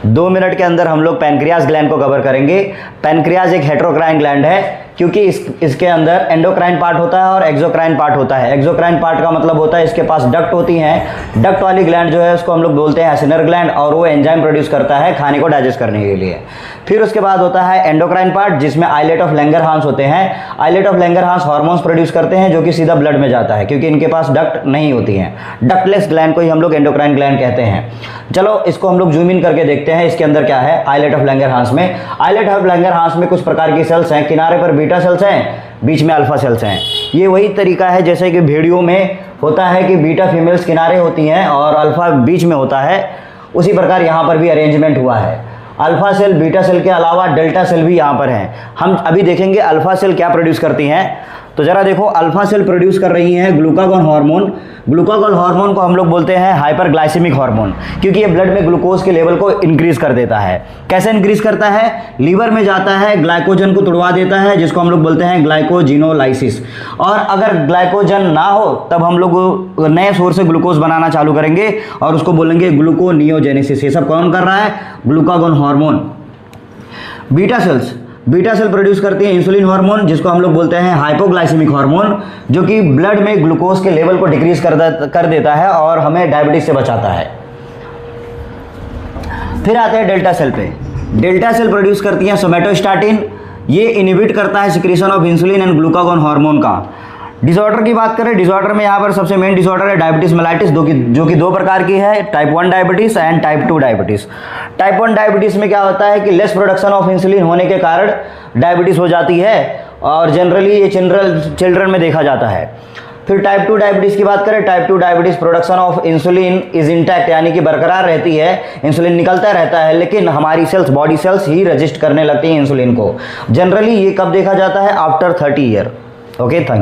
2 minute के अंदर हम लोग पैनक्रियाज ग्लैंड को कवर करेंगे। पैनक्रियाज एक हेटेरोक्राइन ग्लैंड है क्योंकि इसके अंदर एंडोक्राइन पार्ट होता है और एक्सोक्राइन पार्ट होता है। एक्सोक्राइन पार्ट का मतलब होता है इसके पास डक्ट होती हैं। डक्ट वाली ग्लैंड जो है उसको हम लोग बोलते हैं एसिनर ग्लैंड, और वो एंजाइम प्रोड्यूस करता है खाने को डाइजेस्ट करने के लिए। फिर उसके बाद होता है एंडोक्राइन पार्ट जिसमें आइलेट ऑफ लैंगरहांस होते हैं। Islet of Langerhans hormones produce करते हैं जो कि सीधा ब्लड में जाता है क्योंकि इनके पास डक्ट नहीं होती हैं। डक्टलेस ग्लैंड को ही हम लोग एंडोक्राइन ग्लैंड कहते हैं। चलो इसको हम लोग जूम इन करके देखते हैं इसके अंदर क्या है। आइलेट ऑफ लैंगरहांस में, आइलेट ऑफ लैंगरहांस में कुछ प्रकार की सेल्स हैं। किनारे पर बीटा सेल्स हैं, बीच में अल्फा सेल्स हैं। ये वही तरीका है जैसे कि भेड़ियों में होता है कि बीटा फीमेल्स किनारे होती हैं और अल्फा बीच में होता है, उसी प्रकार यहाँ पर भी अरेंजमेंट हुआ है। अल्फा सेल बीटा सेल के अलावा डेल्टा सेल भी यहाँ पर हैं। हम अभी देखेंगे अल्फा सेल क्या प्रोड्यूस करती हैं। तो ज़रा देखो, अल्फा सेल प्रोड्यूस कर रही हैं ग्लूकागॉन हार्मोन। ग्लूकागॉन हार्मोन को हम लोग बोलते हैं हाइपरग्लाइसेमिक हार्मोन क्योंकि ये ब्लड में ग्लूकोज के लेवल को इंक्रीज कर देता है। कैसे इंक्रीज करता है? लीवर में जाता है, ग्लाइकोजन को तोड़वा देता है जिसको हम लोग बोलते हैं ग्लाइकोजिनोलाइसिस। और अगर ग्लाइकोजन ना हो तब हम लोग नए सोर्स से ग्लूकोज बनाना चालू करेंगे और उसको बोलेंगे ग्लूकोनियोजेनेसिस। ये सब कौन कर रहा है? Glucagon hormone. Beta cell produce करती है इंसुलिन हार्मोन जिसको हम लोग बोलते हैं हाइपोग्लाइसेमिक हार्मोन, जो कि ब्लड में ग्लूकोज के लेवल को डिक्रीज कर देता है और हमें डायबिटीज से बचाता है। फिर आते हैं डेल्टा सेल पे। डेल्टा सेल प्रोड्यूस करती है सोमेटोस्टैटिन। ये इनहिबिट करता है secretion of insulin and glucagon hormone का। डिसऑर्डर की बात करें, डिसऑर्डर में यहाँ पर सबसे मेन डिसऑर्डर है डायबिटीज मेलाइटिस, जो कि 2 प्रकार की है, type 1 diabetes and type 2 diabetes. Type 1 diabetes में क्या होता है कि लेस प्रोडक्शन ऑफ इंसुलिन होने के कारण डायबिटीज हो जाती है और जनरली ये चिल्ड्रन में देखा जाता है। फिर टाइप 2 डायबिटीज की बात करें, type 2 diabetes production of insulin is intact, यानी कि बरकरार रहती है, इंसुलिन निकलता रहता है लेकिन हमारी सेल्स, बॉडी सेल्स ही रजिस्ट करने लगती हैं इंसुलिन को। जनरली ये कब देखा जाता है? After 30 year. Okay, thank you.